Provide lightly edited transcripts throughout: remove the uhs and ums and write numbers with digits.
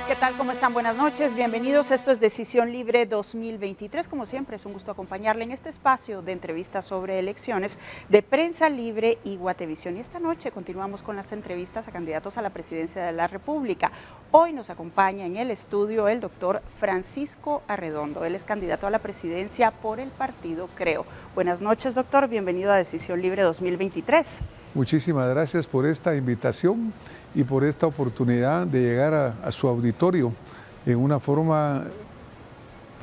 ¿Qué tal? ¿Cómo están? Buenas noches, bienvenidos. Esto es Decisión Libre 2023. Como siempre, es un gusto acompañarle en este espacio de entrevistas sobre elecciones de Prensa Libre y Guatevisión. Y esta noche continuamos con las entrevistas a candidatos a la presidencia de la República. Hoy nos acompaña en el estudio el doctor Francisco Arredondo. Él es candidato a la presidencia por el partido Creo. Buenas noches, doctor. Bienvenido a Decisión Libre 2023. Muchísimas gracias por esta invitación y por esta oportunidad de llegar a su auditorio en una forma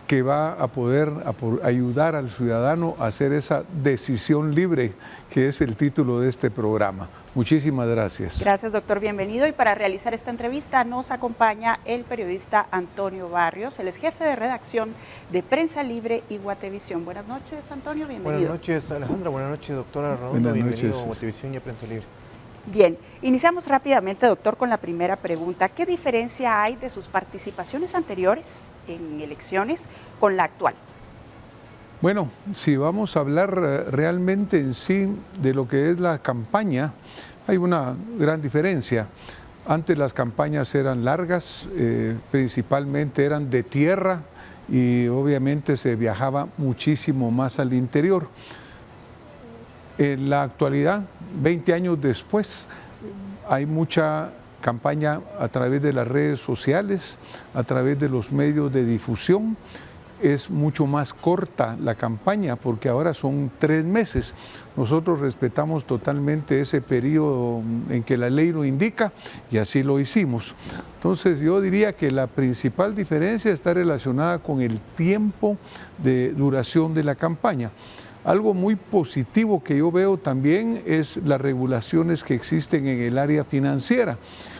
que va a poder ayudar al ciudadano a hacer esa decisión libre, que es el título de este programa. Muchísimas gracias. Gracias, doctor. Bienvenido. Y para realizar esta entrevista nos acompaña el periodista Antonio Barrios. Él es jefe de redacción de Prensa Libre y Guatevisión. Buenas noches, Antonio. Bienvenido. Buenas noches, Alejandra. Buenas noches, doctora Arredondo. Bienvenido a Guatevisión y a Prensa Libre. Bien, iniciamos rápidamente, doctor, con la primera pregunta. ¿Qué diferencia hay de sus participaciones anteriores en elecciones con la actual? Bueno, si vamos a hablar realmente en sí de lo que es la campaña, hay una gran diferencia. Antes las campañas eran largas, principalmente eran de tierra y obviamente se viajaba muchísimo más al interior. En la actualidad, 20 años después, hay mucha campaña a través de las redes sociales, a través de los medios de difusión. Es mucho más corta la campaña porque ahora son 3 meses. Nosotros respetamos totalmente ese periodo en que la ley lo indica y así lo hicimos. Entonces yo diría que la principal diferencia está relacionada con el tiempo de duración de la campaña. Algo muy positivo que yo veo también es las regulaciones que existen en el área financiera,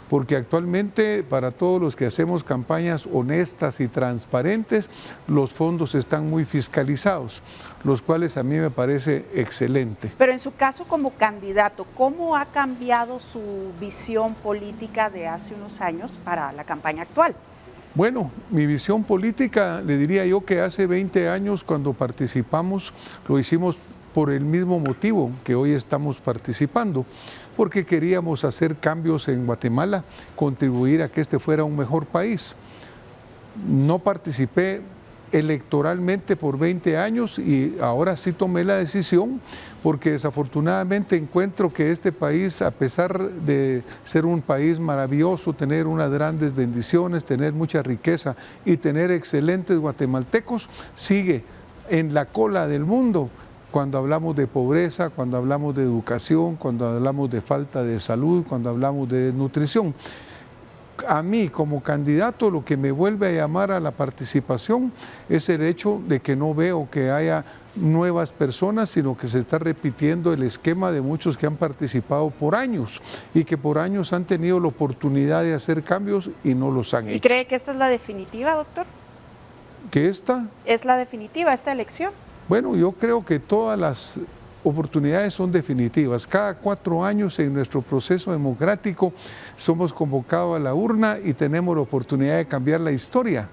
porque actualmente para todos los que hacemos campañas honestas y transparentes, los fondos están muy fiscalizados, los cuales a mí me parece excelente. Pero en su caso como candidato, ¿cómo ha cambiado su visión política de hace unos años para la campaña actual? Bueno, mi visión política, le diría yo que hace 20 años cuando participamos, lo hicimos por el mismo motivo que hoy estamos participando, porque queríamos hacer cambios en Guatemala, contribuir a que este fuera un mejor país. No participé electoralmente por 20 años y ahora sí tomé la decisión porque desafortunadamente encuentro que este país, a pesar de ser un país maravilloso, tener unas grandes bendiciones, tener mucha riqueza y tener excelentes guatemaltecos, sigue en la cola del mundo cuando hablamos de pobreza, cuando hablamos de educación, cuando hablamos de falta de salud, cuando hablamos de desnutrición. A mí como candidato lo que me vuelve a llamar a la participación es el hecho de que no veo que haya nuevas personas, sino que se está repitiendo el esquema de muchos que han participado por años y que por años han tenido la oportunidad de hacer cambios y no los han hecho. ¿Y cree que esta es la definitiva, doctor? ¿Que esta? ¿Es la definitiva esta elección? Bueno, yo creo que todas las oportunidades son definitivas. Cada 4 años en nuestro proceso democrático somos convocados a la urna y tenemos la oportunidad de cambiar la historia,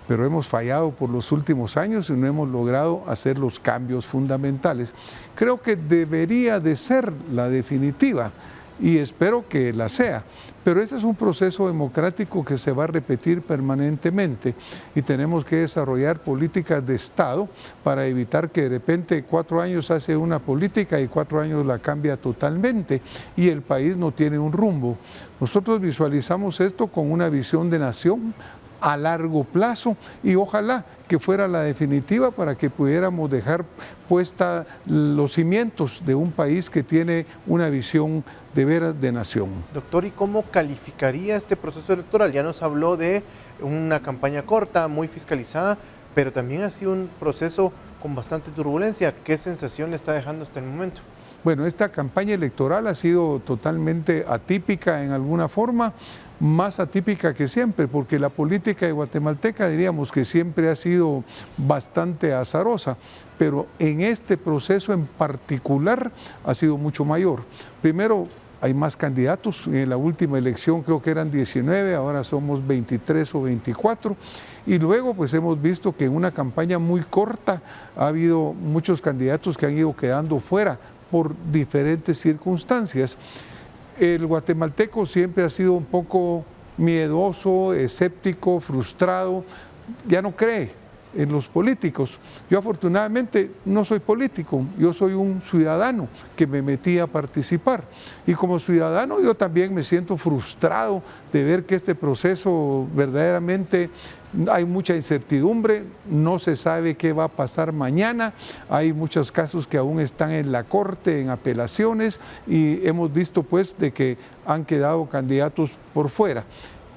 pero hemos fallado por los últimos años y no hemos logrado hacer los cambios fundamentales. Creo que debería de ser la definitiva y espero que la sea, pero ese es un proceso democrático que se va a repetir permanentemente y tenemos que desarrollar políticas de Estado para evitar que de repente 4 años hace una política y 4 años la cambia totalmente y el país no tiene un rumbo. Nosotros visualizamos esto con una visión de nación a largo plazo y ojalá que fuera la definitiva para que pudiéramos dejar puesta los cimientos de un país que tiene una visión de veras de nación. Doctor, ¿y cómo calificaría este proceso electoral? Ya nos habló de una campaña corta, muy fiscalizada, pero también ha sido un proceso con bastante turbulencia. ¿Qué sensación le está dejando hasta el momento? Bueno, esta campaña electoral ha sido totalmente atípica en alguna forma, más atípica que siempre, porque la política guatemalteca diríamos que siempre ha sido bastante azarosa, pero en este proceso en particular ha sido mucho mayor. Primero, hay más candidatos. En la última elección creo que eran 19, ahora somos 23 o 24. Y luego pues hemos visto que en una campaña muy corta ha habido muchos candidatos que han ido quedando fuera por diferentes circunstancias. El guatemalteco siempre ha sido un poco miedoso, escéptico, frustrado, ya no cree en los políticos. Yo afortunadamente no soy político, yo soy un ciudadano que me metí a participar. Y como ciudadano yo también me siento frustrado de ver que este proceso verdaderamente hay mucha incertidumbre, no se sabe qué va a pasar mañana, hay muchos casos que aún están en la corte, en apelaciones, y hemos visto pues de que han quedado candidatos por fuera.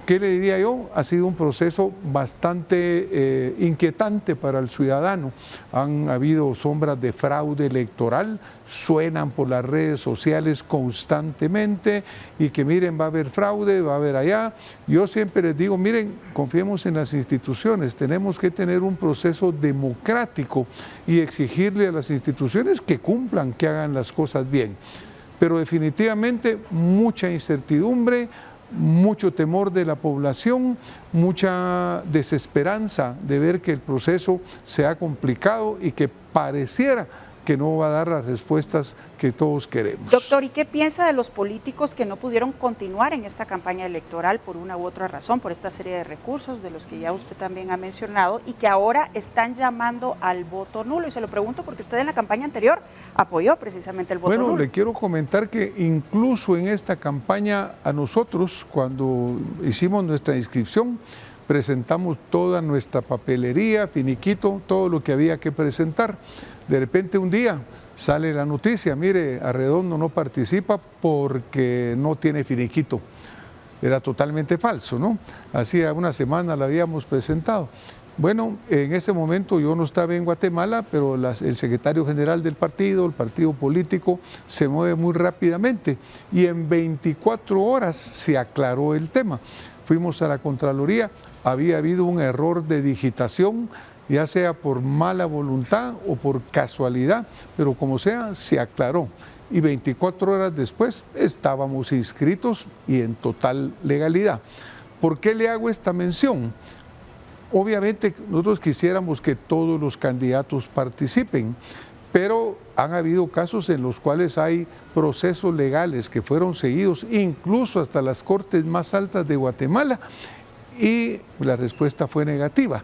¿Qué le diría yo? Ha sido un proceso bastante inquietante para el ciudadano. Han habido sombras de fraude electoral, suenan por las redes sociales constantemente y que miren, va a haber fraude, va a haber allá. Yo siempre les digo, miren, confiemos en las instituciones, tenemos que tener un proceso democrático y exigirle a las instituciones que cumplan, que hagan las cosas bien. Pero definitivamente mucha incertidumbre, mucho temor de la población, mucha desesperanza de ver que el proceso se ha complicado y que pareciera que no va a dar las respuestas que todos queremos. Doctor, ¿y qué piensa de los políticos que no pudieron continuar en esta campaña electoral por una u otra razón, por esta serie de recursos de los que ya usted también ha mencionado y que ahora están llamando al voto nulo? Y se lo pregunto porque usted en la campaña anterior apoyó precisamente el voto nulo. Bueno, le quiero comentar que incluso en esta campaña a nosotros, cuando hicimos nuestra inscripción, presentamos toda nuestra papelería, finiquito, todo lo que había que presentar. De repente un día sale la noticia, mire, Arredondo no participa porque no tiene finiquito. Era totalmente falso, ¿no? Hacía una semana la habíamos presentado. Bueno, en ese momento yo no estaba en Guatemala, pero el secretario general del partido, el partido político, se mueve muy rápidamente y en 24 horas se aclaró el tema. Fuimos a la Contraloría, había habido un error de digitación, ya sea por mala voluntad o por casualidad, pero como sea, se aclaró. Y 24 horas después estábamos inscritos y en total legalidad. ¿Por qué le hago esta mención? Obviamente nosotros quisiéramos que todos los candidatos participen, pero han habido casos en los cuales hay procesos legales que fueron seguidos, incluso hasta las cortes más altas de Guatemala, y la respuesta fue negativa.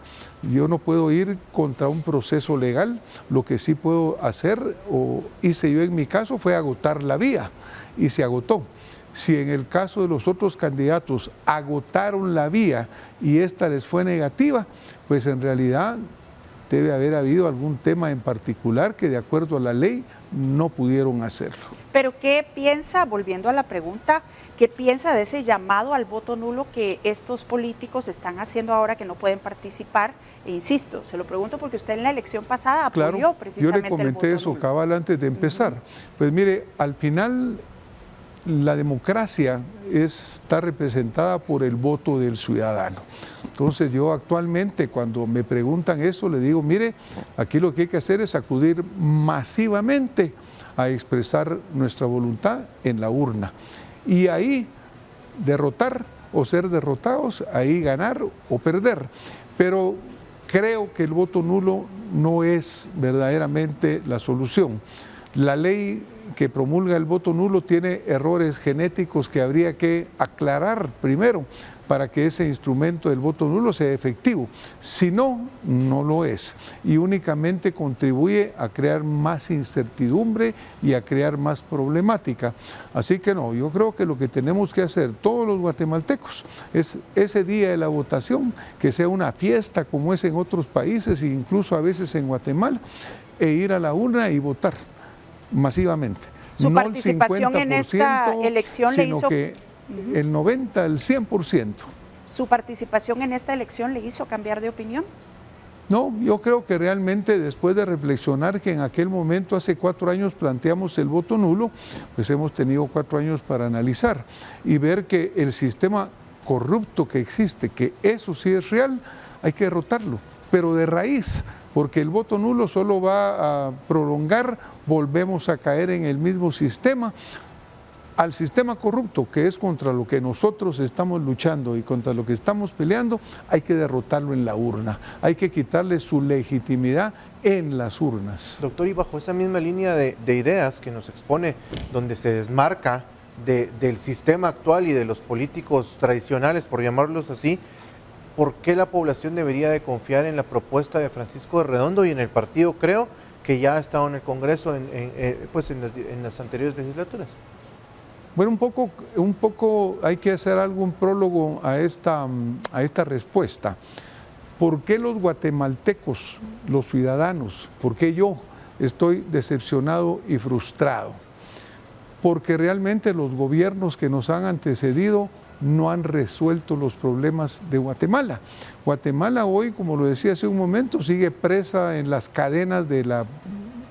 Yo no puedo ir contra un proceso legal, lo que sí puedo hacer, o hice yo en mi caso, fue agotar la vía, y se agotó. Si en el caso de los otros candidatos agotaron la vía y esta les fue negativa, pues en realidad debe haber habido algún tema en particular que de acuerdo a la ley no pudieron hacerlo. Pero ¿qué piensa, volviendo a la pregunta, qué piensa de ese llamado al voto nulo que estos políticos están haciendo ahora que no pueden participar? E insisto, se lo pregunto porque usted en la elección pasada apoyó precisamente el voto nulo. Yo le comenté eso cabal antes de empezar. Pues mire, al final la democracia está representada por el voto del ciudadano. Entonces yo actualmente cuando me preguntan eso le digo, mire, aquí lo que hay que hacer es acudir masivamente a expresar nuestra voluntad en la urna. Y ahí derrotar o ser derrotados, ahí ganar o perder. Pero creo que el voto nulo no es verdaderamente la solución. La ley que promulga el voto nulo tiene errores genéticos que habría que aclarar primero para que ese instrumento del voto nulo sea efectivo. Si no, no lo es. Y únicamente contribuye a crear más incertidumbre y a crear más problemática. Así que no, yo creo que lo que tenemos que hacer todos los guatemaltecos es ese día de la votación, que sea una fiesta como es en otros países e incluso a veces en Guatemala, e ir a la urna y votar masivamente. Su no participación en esta elección le hizo... que el 90, el 100%. ¿Su participación en esta elección le hizo cambiar de opinión? No, yo creo que realmente después de reflexionar que en aquel momento, hace 4 años, planteamos el voto nulo, pues hemos tenido 4 años para analizar y ver que el sistema corrupto que existe, que eso sí es real, hay que derrotarlo, pero de raíz, porque el voto nulo solo va a prolongar, volvemos a caer en el mismo sistema. al sistema corrupto, que es contra lo que nosotros estamos luchando y contra lo que estamos peleando, hay que derrotarlo en la urna, hay que quitarle su legitimidad en las urnas. Doctor, y bajo esa misma línea de ideas que nos expone, donde se desmarca del sistema actual y de los políticos tradicionales, por llamarlos así, ¿por qué la población debería de confiar en la propuesta de Francisco de Redondo y en el partido, creo, que ya ha estado en el Congreso en las anteriores legislaturas? Bueno, un poco hay que hacer algún prólogo a esta respuesta. ¿Por qué los guatemaltecos, los ciudadanos, por qué yo estoy decepcionado y frustrado? Porque realmente los gobiernos que nos han antecedido no han resuelto los problemas de Guatemala. Guatemala hoy, como lo decía hace un momento, sigue presa en las cadenas de la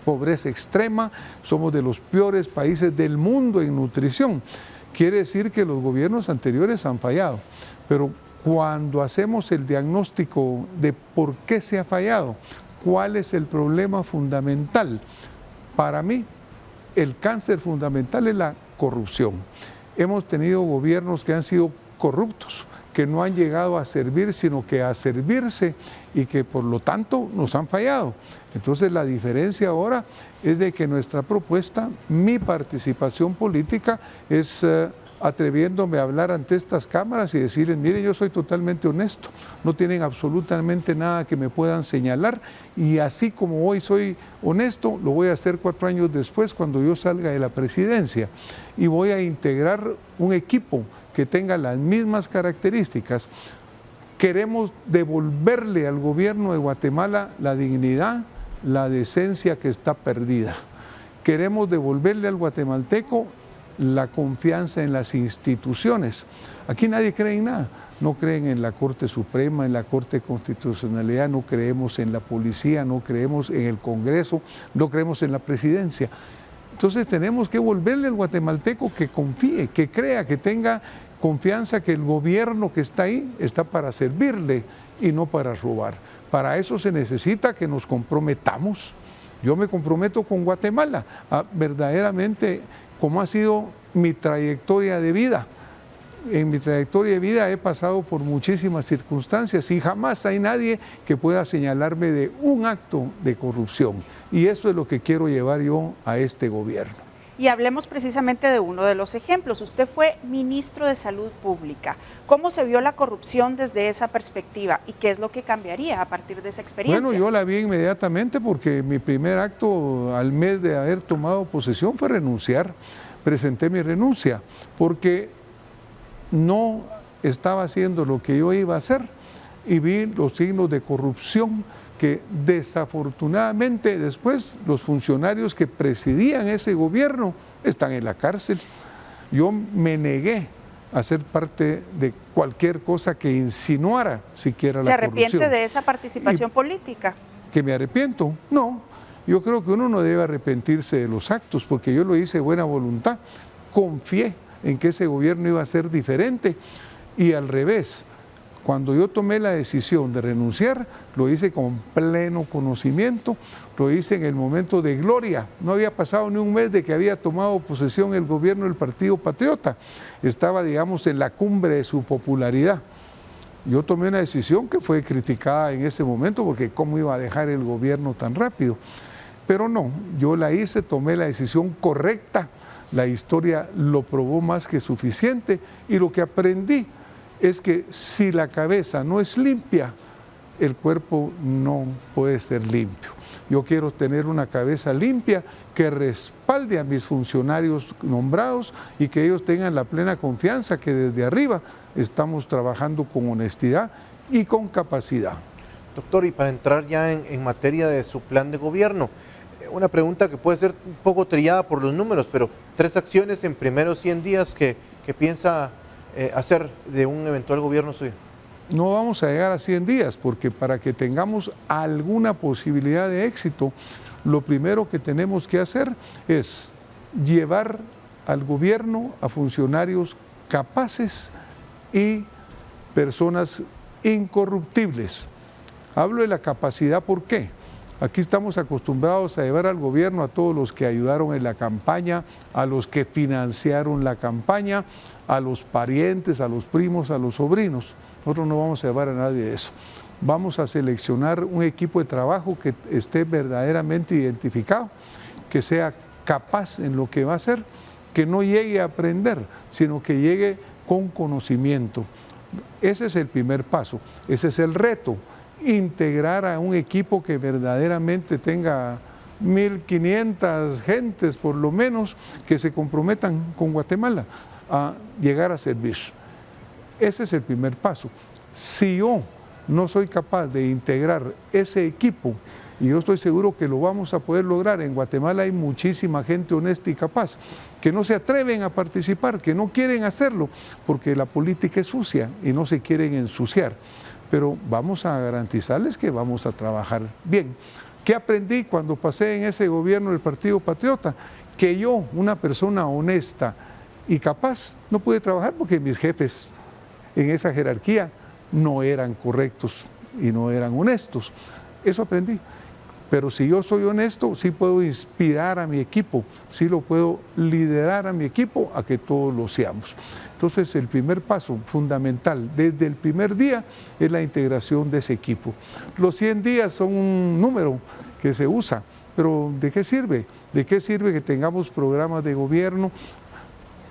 pobreza extrema, somos de los peores países del mundo en nutrición. Quiere decir que los gobiernos anteriores han fallado, pero cuando hacemos el diagnóstico de por qué se ha fallado, cuál es el problema fundamental, para mí el cáncer fundamental es la corrupción. Hemos tenido gobiernos que han sido corruptos, que no han llegado a servir, sino que a servirse y que por lo tanto nos han fallado. Entonces la diferencia ahora es de que nuestra propuesta, mi participación política es atreviéndome a hablar ante estas cámaras y decirles, miren, yo soy totalmente honesto, no tienen absolutamente nada que me puedan señalar y así como hoy soy honesto, lo voy a hacer 4 años después cuando yo salga de la presidencia y voy a integrar un equipo que tenga las mismas características. Queremos devolverle al gobierno de Guatemala la dignidad, la decencia que está perdida. Queremos devolverle al guatemalteco la confianza en las instituciones. Aquí nadie cree en nada. No creen en la Corte Suprema, en la Corte de Constitucionalidad, no creemos en la policía, no creemos en el Congreso, no creemos en la presidencia. Entonces tenemos que volverle al guatemalteco que confíe, que crea, que tenga confianza que el gobierno que está ahí está para servirle y no para robar. Para eso se necesita que nos comprometamos. Yo me comprometo con Guatemala a verdaderamente, como ha sido mi trayectoria de vida. En mi trayectoria de vida he pasado por muchísimas circunstancias y jamás hay nadie que pueda señalarme de un acto de corrupción. Y eso es lo que quiero llevar yo a este gobierno. Y hablemos precisamente de uno de los ejemplos. Usted fue ministro de Salud Pública. ¿Cómo se vio la corrupción desde esa perspectiva y qué es lo que cambiaría a partir de esa experiencia? Bueno, yo la vi inmediatamente porque mi primer acto al mes de haber tomado posesión fue renunciar. Presenté mi renuncia porque no estaba haciendo lo que yo iba a hacer y vi los signos de corrupción que desafortunadamente después los funcionarios que presidían ese gobierno están en la cárcel. Yo me negué a ser parte de cualquier cosa que insinuara siquiera la corrupción. ¿Se arrepiente de esa participación política? ¿Que me arrepiento? No, yo creo que uno no debe arrepentirse de los actos porque yo lo hice de buena voluntad, confié en que ese gobierno iba a ser diferente y al revés. Cuando yo tomé la decisión de renunciar, lo hice con pleno conocimiento, lo hice en el momento de gloria. No había pasado ni un mes de que había tomado posesión el gobierno del Partido Patriota. Estaba, digamos, en la cumbre de su popularidad. Yo tomé una decisión que fue criticada en ese momento porque cómo iba a dejar el gobierno tan rápido. Pero no, yo la hice, tomé la decisión correcta. La historia lo probó más que suficiente y lo que aprendí es que si la cabeza no es limpia, el cuerpo no puede ser limpio. Yo quiero tener una cabeza limpia que respalde a mis funcionarios nombrados y que ellos tengan la plena confianza que desde arriba estamos trabajando con honestidad y con capacidad. Doctor, y para entrar ya en materia de su plan de gobierno, una pregunta que puede ser un poco trillada por los números, pero 3 acciones en primeros 100 días que piensa hacer de un eventual gobierno suyo. No vamos a llegar a 100 días porque para que tengamos alguna posibilidad de éxito, lo primero que tenemos que hacer es llevar al gobierno a funcionarios capaces y personas incorruptibles. Hablo de la capacidad, ¿por qué? Aquí estamos acostumbrados a llevar al gobierno a todos los que ayudaron en la campaña, a los que financiaron la campaña, a los parientes, a los primos, a los sobrinos. Nosotros no vamos a llevar a nadie de eso. Vamos a seleccionar un equipo de trabajo que esté verdaderamente identificado, que sea capaz en lo que va a hacer, que no llegue a aprender, sino que llegue con conocimiento. Ese es el primer paso, ese es el reto. Integrar a un equipo que verdaderamente tenga 1.500 gentes por lo menos que se comprometan con Guatemala a llegar a servir. Ese es el primer paso. Si yo no soy capaz de integrar ese equipo, y yo estoy seguro que lo vamos a poder lograr, en Guatemala hay muchísima gente honesta y capaz que no se atreven a participar, que no quieren hacerlo porque la política es sucia y no se quieren ensuciar. Pero vamos a garantizarles que vamos a trabajar bien. ¿Qué aprendí cuando pasé en ese gobierno del Partido Patriota? Que yo, una persona honesta y capaz, no pude trabajar porque mis jefes en esa jerarquía no eran correctos y no eran honestos. Eso aprendí. Pero si yo soy honesto, sí puedo inspirar a mi equipo, sí lo puedo liderar a mi equipo a que todos lo seamos. Entonces, el primer paso fundamental desde el primer día es la integración de ese equipo. Los 100 días son un número que se usa, pero ¿de qué sirve? ¿De qué sirve que tengamos programas de gobierno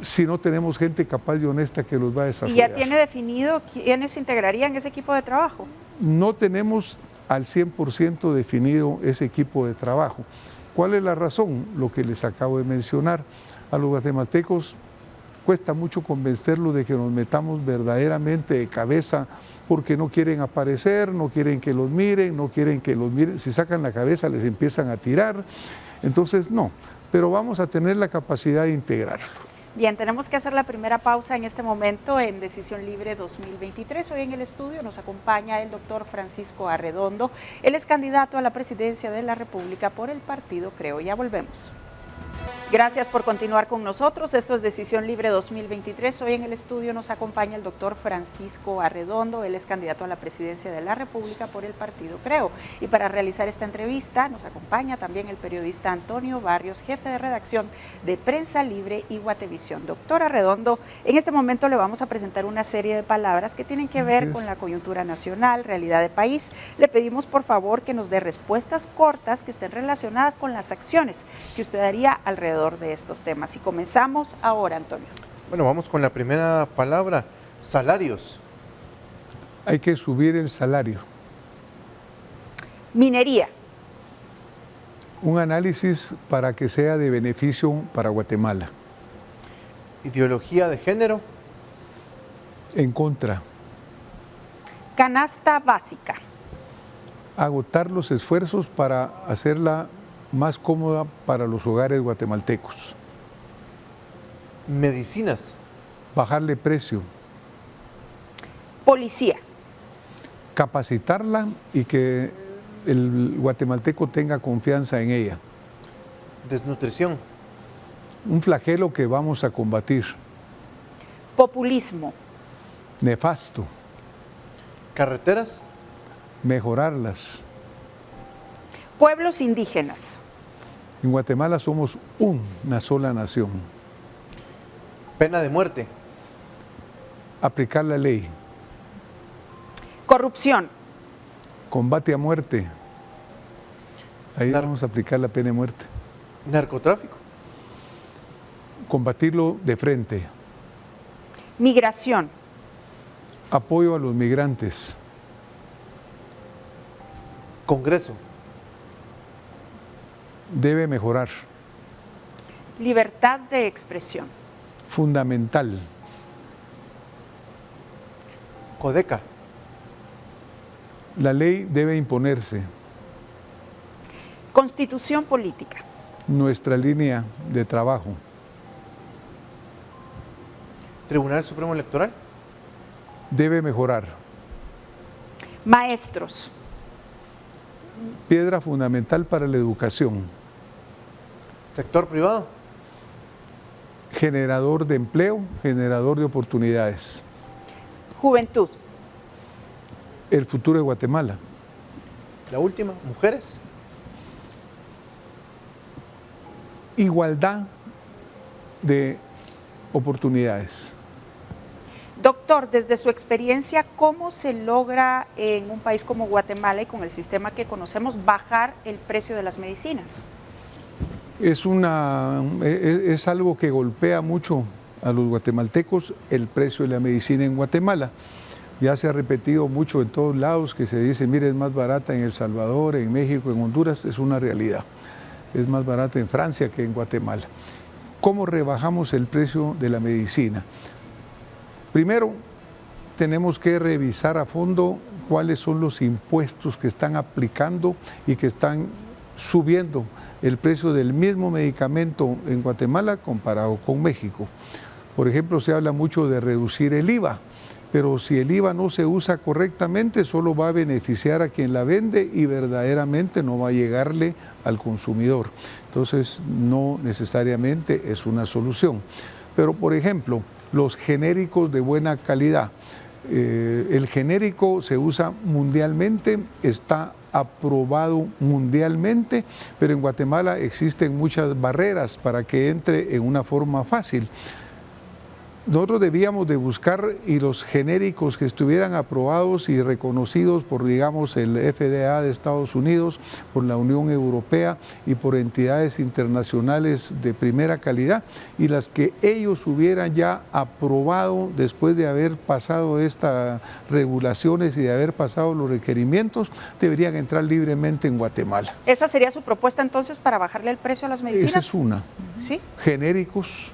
si no tenemos gente capaz y honesta que los va a desarrollar? ¿Y ya tiene definido quiénes integrarían ese equipo de trabajo? No tenemos al 100% definido ese equipo de trabajo. ¿Cuál es la razón? Lo que les acabo de mencionar. A los guatemaltecos cuesta mucho convencerlos de que nos metamos verdaderamente de cabeza porque no quieren aparecer, no quieren que los miren, no quieren que los miren. Si sacan la cabeza les empiezan a tirar. Entonces no, pero vamos a tener la capacidad de integrarlo. Bien, tenemos que hacer la primera pausa en este momento en Decisión Libre 2023. Hoy en el estudio nos acompaña el doctor Francisco Arredondo. Él es candidato a la presidencia de la República por el partido Creo. Ya volvemos. Gracias por continuar con nosotros. Esto es Decisión Libre 2023. Hoy en el estudio nos acompaña el doctor Francisco Arredondo. Él es candidato a la presidencia de la República por el partido Creo. Y para realizar esta entrevista nos acompaña también el periodista Antonio Barrios, jefe de redacción de Prensa Libre y Guatevisión. Doctor Arredondo, en este momento le vamos a presentar una serie de palabras que tienen que ver con la coyuntura nacional, realidad de país. Le pedimos por favor que nos dé respuestas cortas que estén relacionadas con las acciones que usted haría alrededor de estos temas. Y comenzamos ahora, Antonio. Bueno, vamos con la primera palabra, salarios. Hay que subir el salario. Minería. Un análisis para que sea de beneficio para Guatemala. Ideología de género. En contra. Canasta básica. Agotar los esfuerzos para hacerla más cómoda para los hogares guatemaltecos. Medicinas. Bajarle precio. Policía. Capacitarla y que el guatemalteco tenga confianza en ella. Desnutrición. Un flagelo que vamos a combatir. Populismo. Nefasto. Carreteras. Mejorarlas. Pueblos indígenas. En Guatemala somos una sola nación. Pena de muerte. Aplicar la ley. Corrupción. Combate a muerte. Ahí vamos a aplicar la pena de muerte. Narcotráfico. Combatirlo de frente. Migración. Apoyo a los migrantes. Congreso. Debe mejorar. Libertad de expresión. Fundamental. Codeca. La ley debe imponerse. Constitución política. Nuestra línea de trabajo. Tribunal Supremo Electoral. Debe mejorar. Maestros. Piedra fundamental para la educación. Sector privado. Generador de empleo, generador de oportunidades. Juventud. El futuro de Guatemala. La última, mujeres. igualdad de oportunidades. Doctor, desde su experiencia, ¿cómo se logra en un país como Guatemala y con el sistema que conocemos bajar el precio de las medicinas? Es algo que golpea mucho a los guatemaltecos, el precio de la medicina en Guatemala. Ya se ha repetido mucho en todos lados que se dice, mire, es más barata en El Salvador, en México, en Honduras, es una realidad. Es más barata en Francia que en Guatemala. ¿Cómo rebajamos el precio de la medicina? Primero, tenemos que revisar a fondo cuáles son los impuestos que están aplicando y que están subiendo el precio del mismo medicamento en Guatemala comparado con México. Por ejemplo, se habla mucho de reducir el IVA, pero si el IVA no se usa correctamente, solo va a beneficiar a quien la vende y verdaderamente no va a llegarle al consumidor. Entonces, no necesariamente es una solución. Pero, por ejemplo, los genéricos de buena calidad. El genérico se usa mundialmente, está aprobado mundialmente, pero en Guatemala existen muchas barreras para que entre en una forma fácil. Nosotros debíamos de buscar y los genéricos que estuvieran aprobados y reconocidos por, digamos, el FDA de Estados Unidos, por la Unión Europea y por entidades internacionales de primera calidad, y las que ellos hubieran ya aprobado después de haber pasado estas regulaciones y de haber pasado los requerimientos, deberían entrar libremente en Guatemala. ¿Esa sería su propuesta entonces para bajarle el precio a las medicinas? Esa es una. ¿Sí? Genéricos,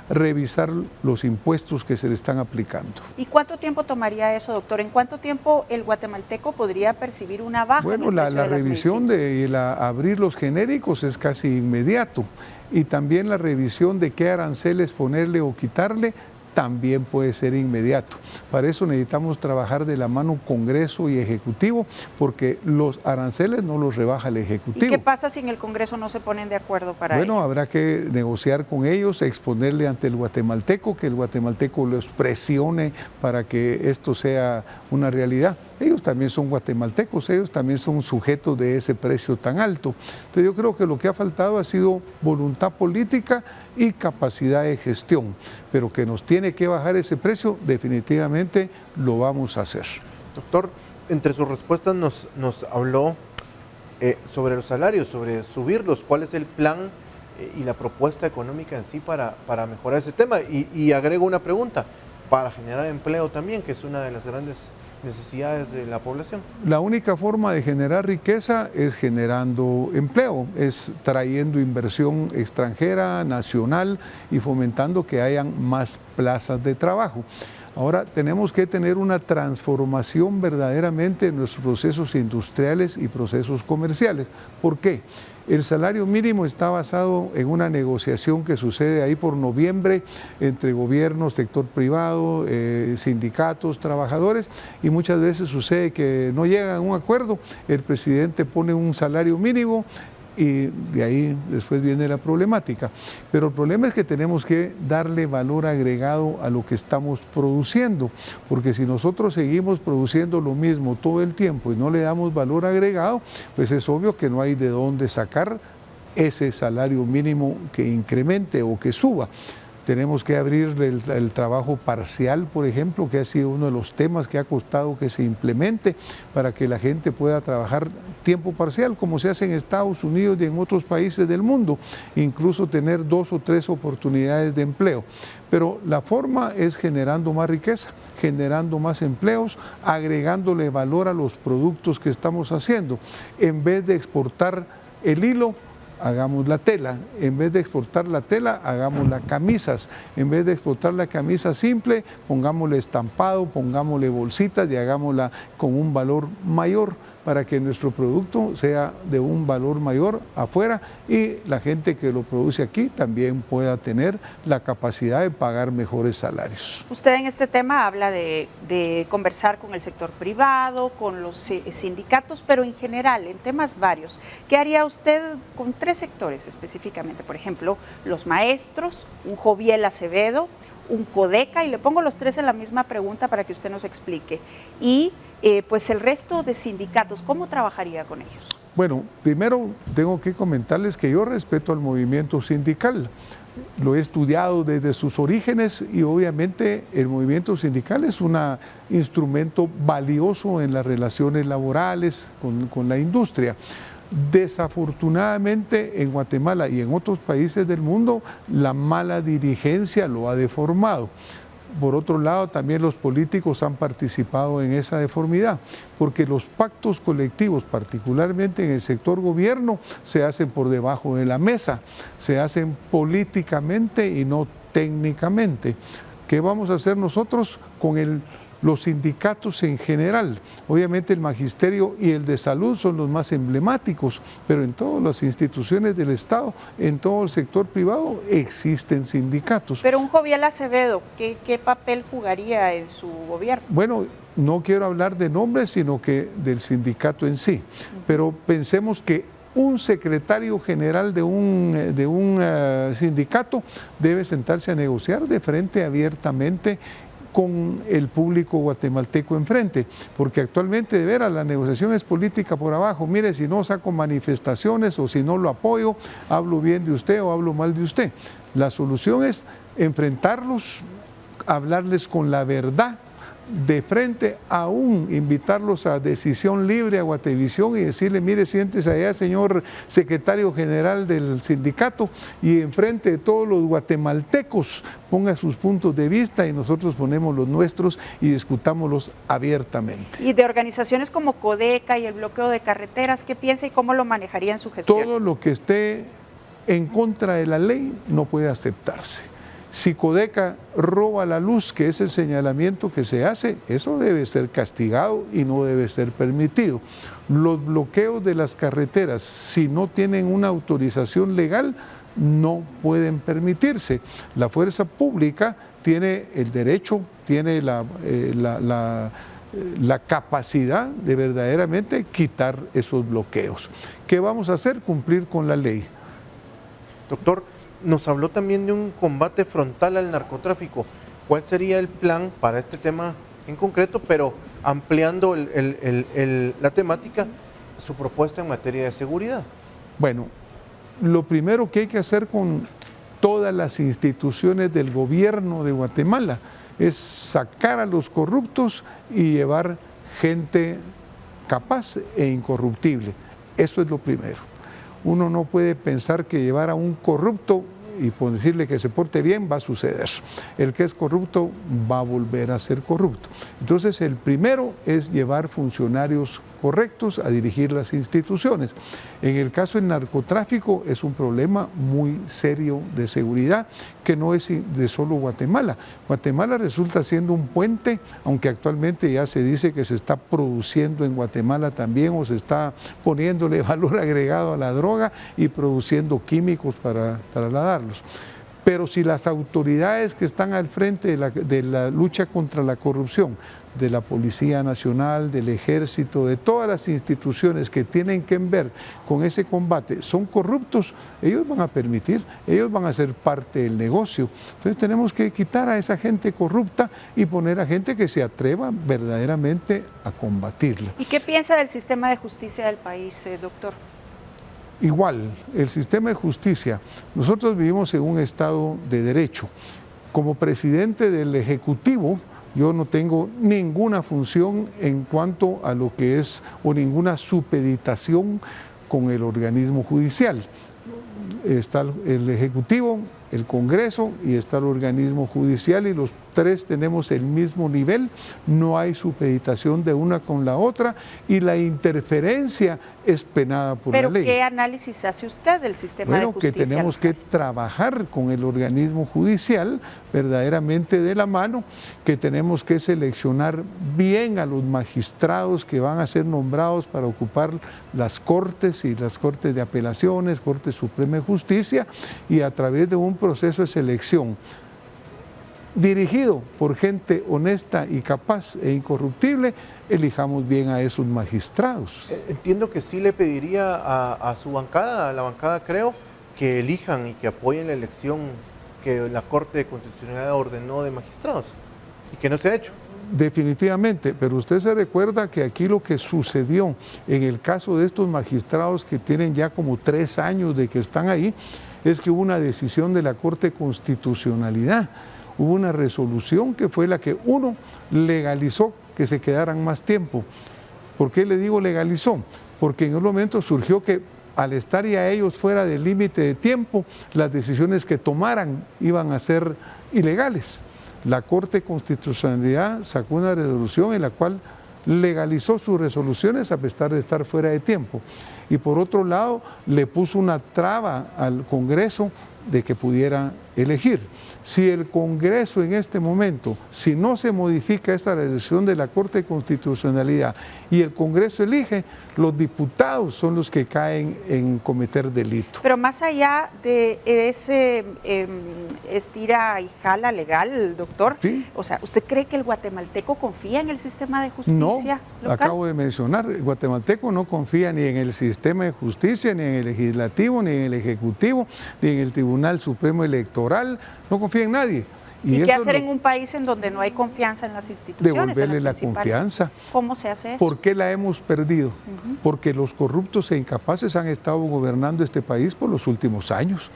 revisar los impuestos que se le están aplicando. ¿Y cuánto tiempo tomaría eso, doctor? ¿En cuánto tiempo el guatemalteco podría percibir una baja? Bueno, en el precio la de las revisión abrir los genéricos es casi inmediato, y también la revisión de qué aranceles ponerle o quitarle también puede ser inmediato. Para eso necesitamos trabajar de la mano Congreso y Ejecutivo, porque los aranceles no los rebaja el Ejecutivo. ¿Y qué pasa si en el Congreso no se ponen de acuerdo para ello? Bueno, habrá que negociar con ellos, exponerle ante el guatemalteco, que el guatemalteco los presione para que esto sea una realidad. Ellos también son guatemaltecos, ellos también son sujetos de ese precio tan alto. Entonces yo creo que lo que ha faltado ha sido voluntad política y capacidad de gestión, pero que nos tiene que bajar ese precio, definitivamente lo vamos a hacer. Doctor, entre sus respuestas nos habló sobre los salarios, sobre subirlos, cuál es el plan y la propuesta económica en sí para mejorar ese tema. Y agrego una pregunta, para generar empleo también, que es una de las grandes necesidades de la población. La única forma de generar riqueza es generando empleo, es trayendo inversión extranjera, nacional, y fomentando que hayan más plazas de trabajo. Ahora tenemos que tener una transformación verdaderamente en nuestros procesos industriales y procesos comerciales. ¿Por qué? El salario mínimo está basado en una negociación que sucede ahí por noviembre entre gobierno, sector privado, sindicatos, trabajadores, y muchas veces sucede que no llegan a un acuerdo, el presidente pone un salario mínimo y de ahí después viene la problemática. Pero el problema es que tenemos que darle valor agregado a lo que estamos produciendo, porque si nosotros seguimos produciendo lo mismo todo el tiempo y no le damos valor agregado, pues es obvio que no hay de dónde sacar ese salario mínimo que incremente o que suba. Tenemos que abrir el trabajo parcial, por ejemplo, que ha sido uno de los temas que ha costado que se implemente para que la gente pueda trabajar tiempo parcial, como se hace en Estados Unidos y en otros países del mundo, incluso tener 2 o 3 oportunidades de empleo. Pero la forma es generando más riqueza, generando más empleos, agregándole valor a los productos que estamos haciendo. En vez de exportar el hilo, hagamos la tela. En vez de exportar la tela, hagamos las camisas. En vez de exportar la camisa simple, pongámosle estampado, pongámosle bolsitas y hagámosla con un valor mayor para que nuestro producto sea de un valor mayor afuera y la gente que lo produce aquí también pueda tener la capacidad de pagar mejores salarios. Usted en este tema habla de conversar con el sector privado, con los sindicatos, pero en general, en temas varios. ¿Qué haría usted con 3 sectores específicamente? Por ejemplo, los maestros, un Joviel Acevedo, un CODECA, y le pongo los tres en la misma pregunta para que usted nos explique. Y pues el resto de sindicatos, ¿cómo trabajaría con ellos? Bueno, primero tengo que comentarles que yo respeto al movimiento sindical. Lo he estudiado desde sus orígenes y obviamente el movimiento sindical es un instrumento valioso en las relaciones laborales con la industria. Desafortunadamente en Guatemala y en otros países del mundo la mala dirigencia lo ha deformado. Por otro lado, también los políticos han participado en esa deformidad, porque los pactos colectivos, particularmente en el sector gobierno, se hacen por debajo de la mesa, se hacen políticamente y no técnicamente. ¿Qué vamos a hacer nosotros con los sindicatos en general? Obviamente el magisterio y el de salud son los más emblemáticos, pero en todas las instituciones del Estado, en todo el sector privado, existen sindicatos. Pero un Joviel Acevedo, ¿qué papel jugaría en su gobierno? Bueno, no quiero hablar de nombres, sino que del sindicato en sí, pero pensemos que un secretario general de un sindicato debe sentarse a negociar de frente abiertamente con el público guatemalteco enfrente, porque actualmente de veras la negociación es política por abajo. Mire, si no saco manifestaciones o si no lo apoyo, hablo bien de usted o hablo mal de usted. La solución es enfrentarlos, hablarles con la verdad de frente, aún invitarlos a Decisión Libre, a Guatevisión, y decirle: mire, siéntese allá, señor secretario general del sindicato, y enfrente de todos los guatemaltecos ponga sus puntos de vista y nosotros ponemos los nuestros y discutámoslos abiertamente. Y de organizaciones como CODECA y el bloqueo de carreteras, ¿qué piensa y cómo lo manejaría en su gestión? Todo lo que esté en contra de la ley no puede aceptarse. Si CODECA roba la luz, que es el señalamiento que se hace, eso debe ser castigado y no debe ser permitido. Los bloqueos de las carreteras, si no tienen una autorización legal, no pueden permitirse. La fuerza pública tiene el derecho, tiene la capacidad de verdaderamente quitar esos bloqueos. ¿Qué vamos a hacer? Cumplir con la ley. Doctor, nos habló también de un combate frontal al narcotráfico. ¿Cuál sería el plan para este tema en concreto, pero ampliando la temática, su propuesta en materia de seguridad? Bueno, lo primero que hay que hacer con todas las instituciones del gobierno de Guatemala es sacar a los corruptos y llevar gente capaz e incorruptible. Eso es lo primero. Uno no puede pensar que llevar a un corrupto y por decirle que se porte bien va a suceder. El que es corrupto va a volver a ser corrupto. Entonces el primero es llevar funcionarios correctos a dirigir las instituciones. En el caso del narcotráfico es un problema muy serio de seguridad que no es de solo Guatemala. Guatemala resulta siendo un puente, aunque actualmente ya se dice que se está produciendo en Guatemala también, o se está poniéndole valor agregado a la droga y produciendo químicos para trasladarlos. Pero si las autoridades que están al frente de la lucha contra la corrupción, de la Policía Nacional, del Ejército, de todas las instituciones que tienen que ver con ese combate, son corruptos, ellos van a permitir, ellos van a ser parte del negocio. Entonces tenemos que quitar a esa gente corrupta y poner a gente que se atreva verdaderamente a combatirla. ¿Y qué piensa del sistema de justicia del país, doctor? Igual, el sistema de justicia, nosotros vivimos en un Estado de Derecho. Como presidente del Ejecutivo, yo no tengo ninguna función en cuanto a lo que es o ninguna supeditación con el organismo judicial. Está el Ejecutivo, el Congreso y está el organismo judicial, y los tres tenemos el mismo nivel, no hay supeditación de una con la otra y la interferencia es penada por la ley. ¿Pero qué análisis hace usted del sistema de justicia? Bueno, que tenemos que trabajar con el organismo judicial verdaderamente de la mano, que tenemos que seleccionar bien a los magistrados que van a ser nombrados para ocupar las cortes y las cortes de apelaciones, Corte Suprema de Justicia, y a través de un proceso de selección dirigido por gente honesta y capaz e incorruptible, elijamos bien a esos magistrados. Entiendo que sí le pediría a su bancada, a la bancada creo, que elijan y que apoyen la elección que la Corte Constitucional ordenó de magistrados y que no se ha hecho. Definitivamente, pero usted se recuerda que aquí lo que sucedió en el caso de estos magistrados que tienen ya como 3 años de que están ahí, es que hubo una decisión de la Corte de Constitucionalidad, hubo una resolución que fue la que uno legalizó que se quedaran más tiempo. ¿Por qué le digo legalizó? Porque en un momento surgió que al estar ya ellos fuera del límite de tiempo, las decisiones que tomaran iban a ser ilegales. La Corte de Constitucionalidad sacó una resolución en la cual legalizó sus resoluciones a pesar de estar fuera de tiempo. Y por otro lado, le puso una traba al Congreso de que pudiera elegir. Si el Congreso en este momento, si no se modifica esta resolución de la Corte de Constitucionalidad y el Congreso elige, los diputados son los que caen en cometer delito. Pero más allá de ese estira y jala legal, doctor, ¿Sí? O sea, ¿usted cree que el guatemalteco confía en el sistema de justicia no, local? Acabo de mencionar, el guatemalteco no confía ni en el sistema de justicia, ni en el legislativo, ni en el ejecutivo, ni en el Tribunal Supremo Electoral, no confía en nadie. ¿Y qué hacer en un país en donde no hay confianza en las instituciones? Devolverle la confianza. ¿Cómo se hace eso? ¿Por qué la hemos perdido? Porque los corruptos e incapaces han estado gobernando este país por los últimos años.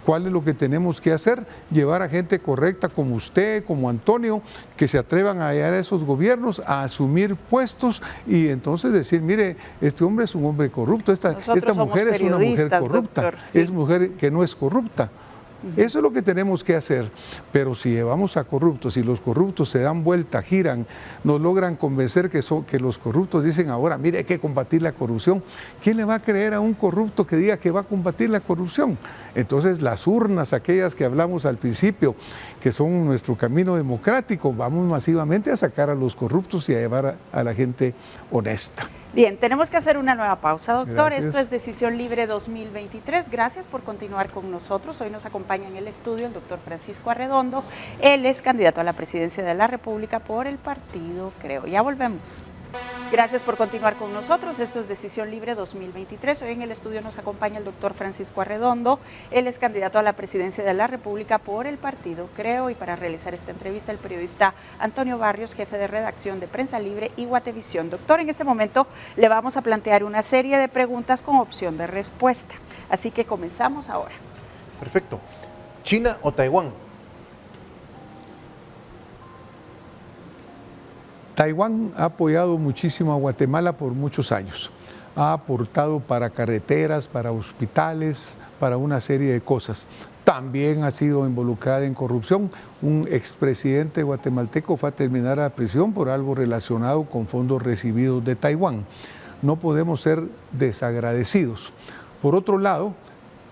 ¿Cuál es lo que tenemos que hacer? Llevar a gente correcta como usted, como Antonio, que se atrevan a llegar a esos gobiernos, a asumir puestos y entonces decir, mire, este hombre es un hombre corrupto, esta mujer es una mujer corrupta, doctor, sí. Es mujer que no es corrupta. Eso es lo que tenemos que hacer, pero si llevamos a corruptos y los corruptos se dan vuelta, giran, nos logran convencer que los corruptos dicen ahora, mire, hay que combatir la corrupción. ¿Quién le va a creer a un corrupto que diga que va a combatir la corrupción? Entonces las urnas, aquellas que hablamos al principio, que son nuestro camino democrático, vamos masivamente a sacar a los corruptos y a llevar a la gente honesta. Bien, tenemos que hacer una nueva pausa, doctor. Gracias. Esto es Decisión Libre 2023. Gracias por continuar con nosotros. Hoy nos acompaña en el estudio el doctor Francisco Arredondo. Él es candidato a la presidencia de la República por el partido Creo. Ya volvemos. Gracias por continuar con nosotros. Esto es Decisión Libre 2023. Hoy en el estudio nos acompaña el doctor Francisco Arredondo. Él es candidato a la presidencia de la República por el partido Creo. Y para realizar esta entrevista, el periodista Antonio Barrios, jefe de redacción de Prensa Libre y Guatevisión. Doctor, en este momento le vamos a plantear una serie de preguntas con opción de respuesta. Así que comenzamos ahora. Perfecto. ¿China o Taiwán? Taiwán ha apoyado muchísimo a Guatemala por muchos años. Ha aportado para carreteras, para hospitales, para una serie de cosas. También ha sido involucrada en corrupción. Un expresidente guatemalteco fue a terminar a prisión por algo relacionado con fondos recibidos de Taiwán. No podemos ser desagradecidos. Por otro lado,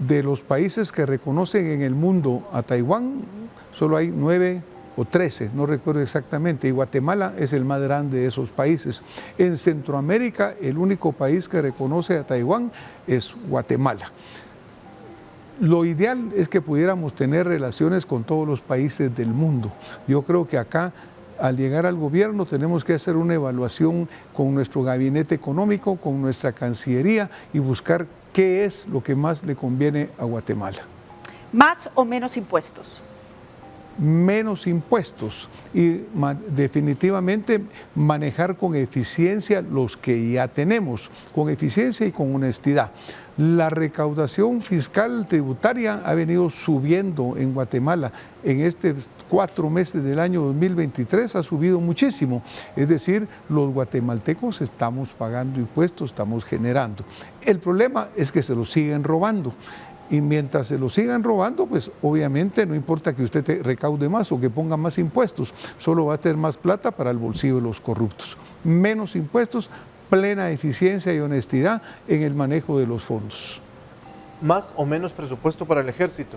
de los países que reconocen en el mundo a Taiwán, solo hay 9 o 13, no recuerdo exactamente, y Guatemala es el más grande de esos países. En Centroamérica, el único país que reconoce a Taiwán es Guatemala. Lo ideal es que pudiéramos tener relaciones con todos los países del mundo. Yo creo que acá, al llegar al gobierno, tenemos que hacer una evaluación con nuestro gabinete económico, con nuestra Cancillería y buscar qué es lo que más le conviene a Guatemala. ¿Más o menos impuestos? Menos impuestos y definitivamente manejar con eficiencia los que ya tenemos, con eficiencia y con honestidad. La recaudación fiscal tributaria ha venido subiendo en Guatemala. En estos 4 meses del año 2023 ha subido muchísimo. Es decir, los guatemaltecos estamos pagando impuestos, estamos generando. El problema es que se los siguen robando. Y mientras se lo sigan robando, pues obviamente no importa que usted recaude más o que ponga más impuestos, solo va a tener más plata para el bolsillo de los corruptos. Menos impuestos, plena eficiencia y honestidad en el manejo de los fondos. ¿Más o menos presupuesto para el ejército?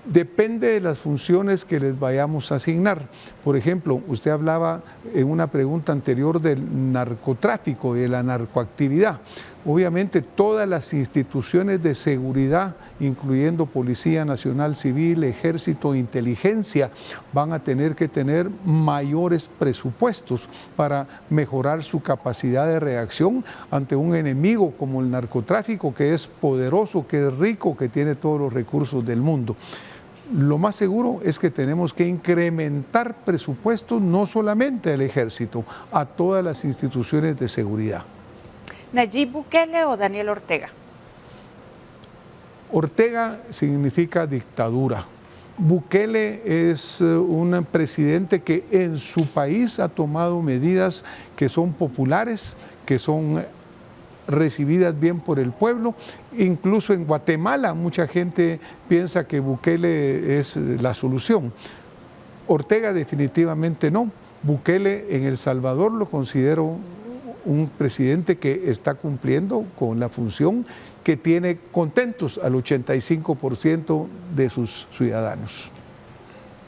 Depende de las funciones que les vayamos a asignar. Por ejemplo, usted hablaba en una pregunta anterior del narcotráfico y de la narcoactividad. Obviamente todas las instituciones de seguridad, incluyendo Policía Nacional Civil, Ejército, Inteligencia, van a tener que tener mayores presupuestos para mejorar su capacidad de reacción ante un enemigo como el narcotráfico, que es poderoso, que es rico, que tiene todos los recursos del mundo. lo más seguro es que tenemos que incrementar presupuestos no solamente al ejército, a todas las instituciones de seguridad. ¿Nayib Bukele o Daniel Ortega? Ortega significa dictadura. Bukele es un presidente que en su país ha tomado medidas que son populares, que son recibidas bien por el pueblo. Incluso en Guatemala mucha gente piensa que Bukele es la solución. Ortega definitivamente no. Bukele en El Salvador lo considero un presidente que está cumpliendo con la función, que tiene contentos al 85% de sus ciudadanos.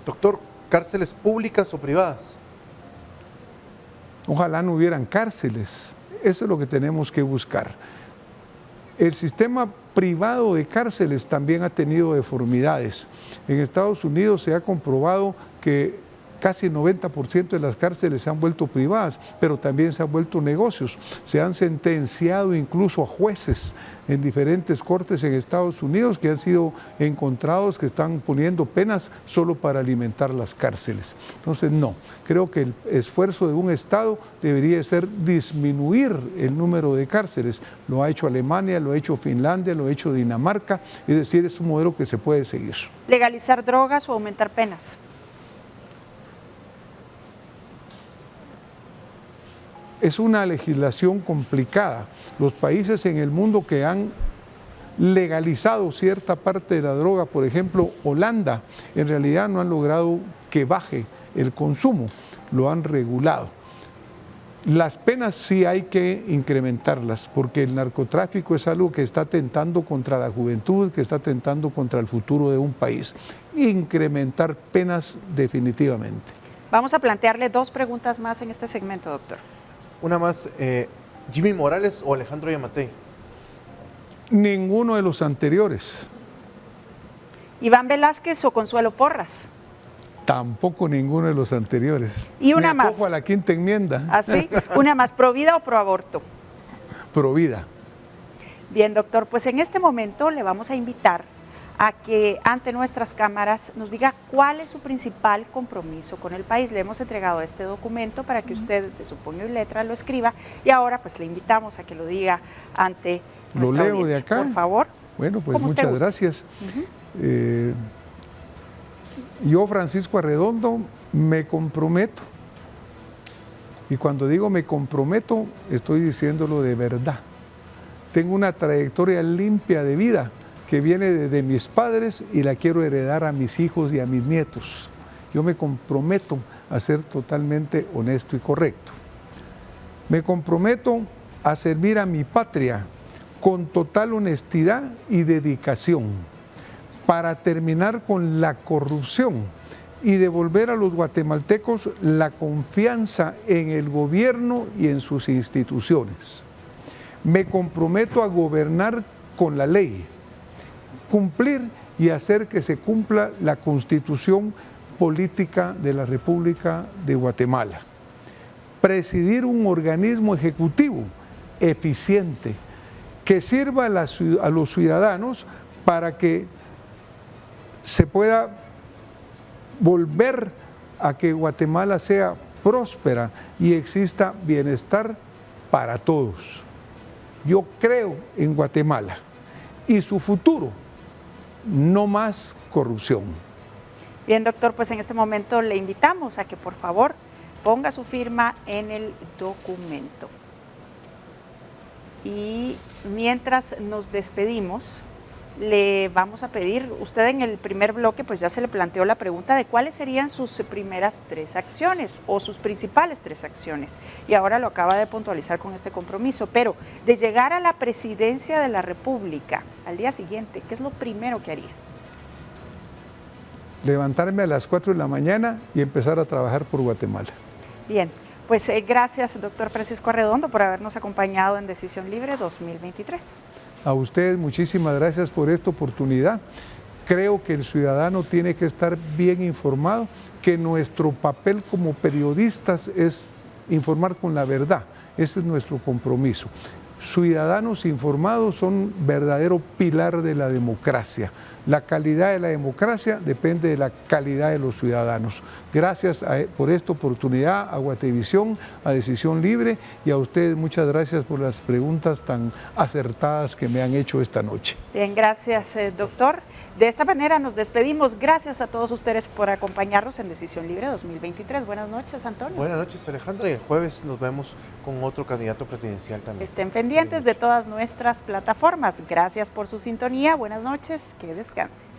Doctor, ¿cárceles públicas o privadas? Ojalá no hubieran cárceles. Eso es lo que tenemos que buscar. El sistema privado de cárceles también ha tenido deformidades. En Estados Unidos se ha comprobado que casi el 90% de las cárceles se han vuelto privadas, pero también se han vuelto negocios. Se han sentenciado incluso a jueces en diferentes cortes en Estados Unidos que han sido encontrados que están poniendo penas solo para alimentar las cárceles. Entonces, no, creo que el esfuerzo de un Estado debería ser disminuir el número de cárceles. Lo ha hecho Alemania, lo ha hecho Finlandia, lo ha hecho Dinamarca, es decir, es un modelo que se puede seguir. ¿Legalizar drogas o aumentar penas? Es una legislación complicada. Los países en el mundo que han legalizado cierta parte de la droga, por ejemplo, Holanda, en realidad no han logrado que baje el consumo, lo han regulado. Las penas sí hay que incrementarlas, porque el narcotráfico es algo que está atentando contra la juventud, que está atentando contra el futuro de un país. Incrementar penas definitivamente. Vamos a plantearle dos preguntas más en este segmento, doctor. Una más, ¿Jimmy Morales o Alejandro Yamatei? Ninguno de los anteriores. ¿Iván Velázquez o Consuelo Porras? Tampoco ninguno de los anteriores. Y una Me más. acojo a la quinta enmienda. ¿Así? Una más, ¿pro vida o pro aborto? Pro vida. Bien, doctor, pues en este momento le vamos a invitar a que ante nuestras cámaras nos diga cuál es su principal compromiso con el país. Le hemos entregado este documento para que usted de su puño y letra lo escriba y ahora pues le invitamos a que lo diga ante nuestra Lo leo audiencia. de acá. Por favor. Bueno, pues muchas gracias. Yo, Francisco Arredondo, me comprometo, y cuando digo me comprometo, estoy diciéndolo de verdad. Tengo una trayectoria limpia de vida que viene desde mis padres y la quiero heredar a mis hijos y a mis nietos. Yo me comprometo a ser totalmente honesto y correcto. Me comprometo a servir a mi patria con total honestidad y dedicación para terminar con la corrupción y devolver a los guatemaltecos la confianza en el gobierno y en sus instituciones. Me comprometo a gobernar con la ley, cumplir y hacer que se cumpla la Constitución Política de la República de Guatemala. Presidir un organismo ejecutivo eficiente que sirva a los ciudadanos para que se pueda volver a que Guatemala sea próspera y exista bienestar para todos. Yo creo en Guatemala y su futuro. No más corrupción. Bien, doctor, pues en este momento le invitamos a que por favor ponga su firma en el documento. Y mientras nos despedimos, le vamos a pedir, usted en el primer bloque pues ya se le planteó la pregunta de cuáles serían sus primeras 3 acciones o sus principales 3 acciones y ahora lo acaba de puntualizar con este compromiso, pero de llegar a la presidencia de la República al día siguiente, ¿qué es lo primero que haría? Levantarme a las 4 de la mañana y empezar a trabajar por Guatemala. Bien, pues gracias doctor Francisco Arredondo por habernos acompañado en Decisión Libre 2023. A ustedes muchísimas gracias por esta oportunidad. Creo que el ciudadano tiene que estar bien informado, que nuestro papel como periodistas es informar con la verdad. Ese es nuestro compromiso. ciudadanos informados son verdadero pilar de la democracia. La calidad de la democracia depende de la calidad de los ciudadanos. Gracias por esta oportunidad a Guatevisión, a Decisión Libre, y a ustedes muchas gracias por las preguntas tan acertadas que me han hecho esta noche. Bien, gracias, doctor. De esta manera nos despedimos. Gracias a todos ustedes por acompañarnos en Decisión Libre 2023. Buenas noches, Antonio. Buenas noches, Alejandra, y el jueves nos vemos con otro candidato presidencial también. Estén pendientes de todas nuestras plataformas. Gracias por su sintonía. Buenas noches. Que descansen.